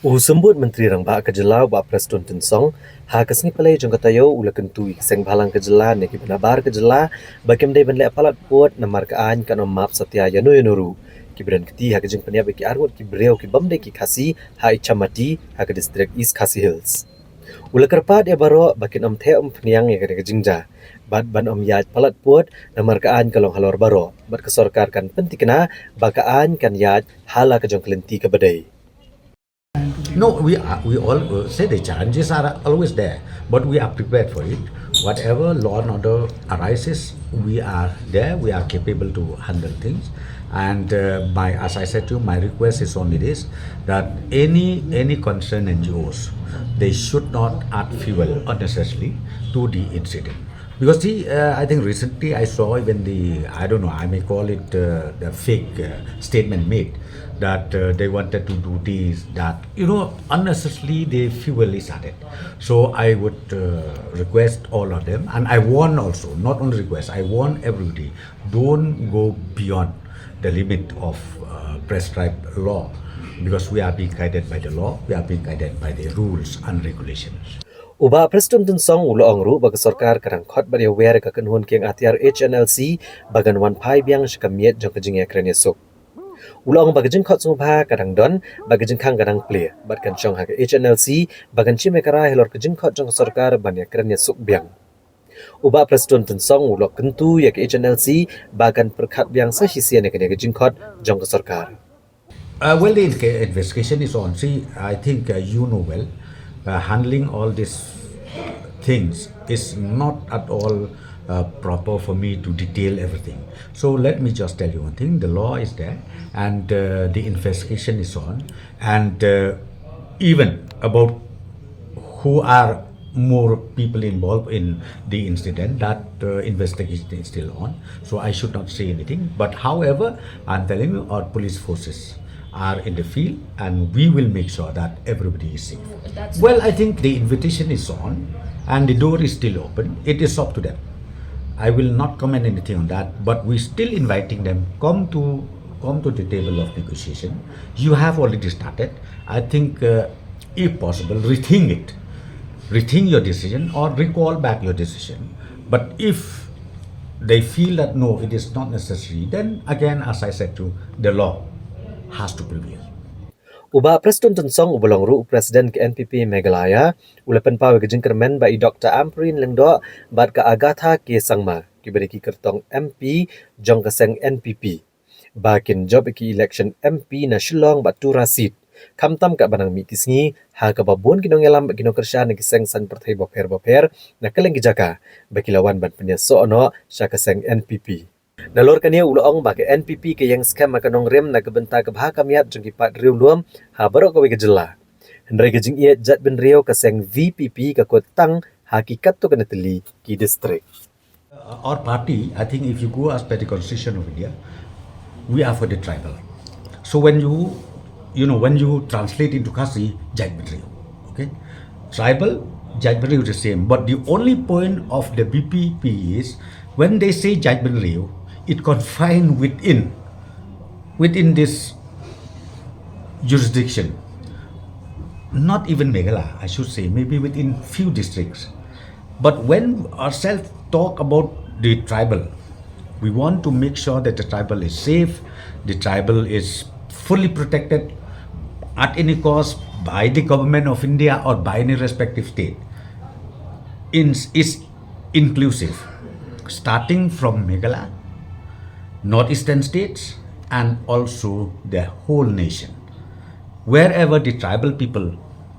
Usambut Menteri Rangba Kejela wa Preston Tensong, ha kesni palai jong katayo ula kentui seng balang kejela ne ki benabar kejela bakem dai benle apalat puat namar ka an kan map satya yanu yanuru ki beren keti ha kejeng penia ki arwat ki breu ki bamde ki khasi ha ichamati ha ke district East Khasi Hills. Ula kerpat ya baro bakin the peniang ya ke jingja bad ban yaj palat puat namar ka an kalong halor baro bat ke sorkar kan pentikna baka an kan yaj hala ke jong kelenti ke badai. No, we all say the challenges are always there, but we are prepared for it. Whatever law and order arises, we are there. We are capable to handle things. And as I said to you, my request is only this: that any concerned NGOs, they should not add fuel unnecessarily to the incident. Because I think recently I saw even I don't know, I may call it the fake statement made that they wanted to do this, that, unnecessarily the fuel is added. So I would request all of them, and I warn also, not only request, I warn everybody, don't go beyond the limit of prescribed law, because we are being guided by the law, we are being guided by the rules and regulations. Uba Preston Tunsong ulo angru bagi sorkar kadang khot bari aware ka kanhun kiang atiar HNLC bagan wan pai biang shkamiet jong kajing ekran yesuk. Ulo ang bagajing khot sungpa kadang don bagajing khang kadang play bat kan chong ha HNLC bagan chimekara helor kajing khot jong sorkar ban ekran yesuk biang. Uba Preston Tunsong ulo kentu yak HNLC bagan perkhat biang sa hisian ya kajing khot jong sorkar. Well, the investigation is on. See, I think you know well, handling all these things is not at all proper for me to detail everything. So let me just tell you one thing: the law is there, and the investigation is on, and even about who are more people involved in the incident, that investigation is still on. So I should not say anything. But however, I'm telling you, our police forces are in the field, and we will make sure that everybody is safe. Well, I think the invitation is on and the door is still open. It is up to them. I will not comment anything on that, but we're still inviting them, come to the table of negotiation. You have already started. I think if possible, rethink your decision or recall back your decision. But if they feel that no, it is not necessary, then again, as I said to the law has to prevail. Uba Preston Tunsong ubolong ru Presiden ke NPP Meghalaya ulapan pawe ke jengkermen bai Dr. Ampreen Lengdo bat ka Agatha ke sangma ki beri ki kertong MP jong keseng NPP bakin job ki election MP na Shillong bat tu rasid kamtam ka banang mi kisngi ha ka babun kinong elam kinong kersya na kiseng san perthai boper na keleng ki jaka baki lawan ban penya so ono sya keseng NPP. Nalor kania uloong bagi NPP ke yang skam makanong rem na kebenta kebha kamiat jengki pat riu luam ha barok kawe kejela. Hendrai kejing ia jat ben riu keseng VPP ke kotang hakikat tu kena teli ki distrik. Our party, I think if you go as per the constitution of India, we are for the tribal. So when when you translate into Khasi, Jat Ben Riu, okay? Tribal, Jat Ben Riu is the same. But the only point of the BPP is when they say Jat Ben Riu, it confined within this jurisdiction. Not even Meghalaya, I should say, maybe within few districts. But when ourselves talk about the tribal, we want to make sure that the tribal is safe, the tribal is fully protected at any cost by the government of India or by any respective state. Is inclusive, starting from Meghalaya, northeastern states, and also the whole nation. Wherever the tribal people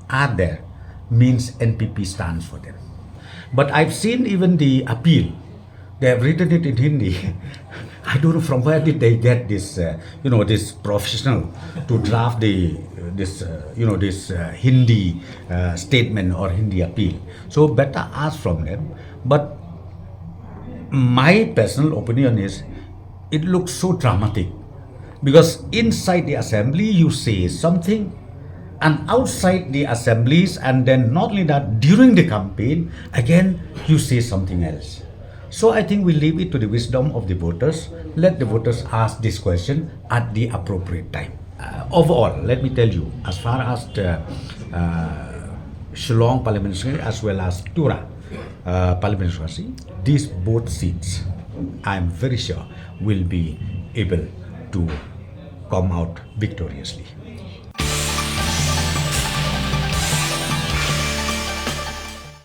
are there, means NPP stands for them. But I've seen even the appeal, they have written it in Hindi. I don't know from where did they get this, this professional to draft this Hindi statement or Hindi appeal. So better ask from them. But my personal opinion is, it looks so dramatic because inside the assembly you say something, and outside the assemblies, and then not only that, during the campaign, again you say something else. So I think we leave it to the wisdom of the voters. Let the voters ask this question at the appropriate time. overall, let me tell you, as far as the Shillong parliamentary as well as Tura parliamentary, these both seats, I'm very sure, will be able to come out victoriously.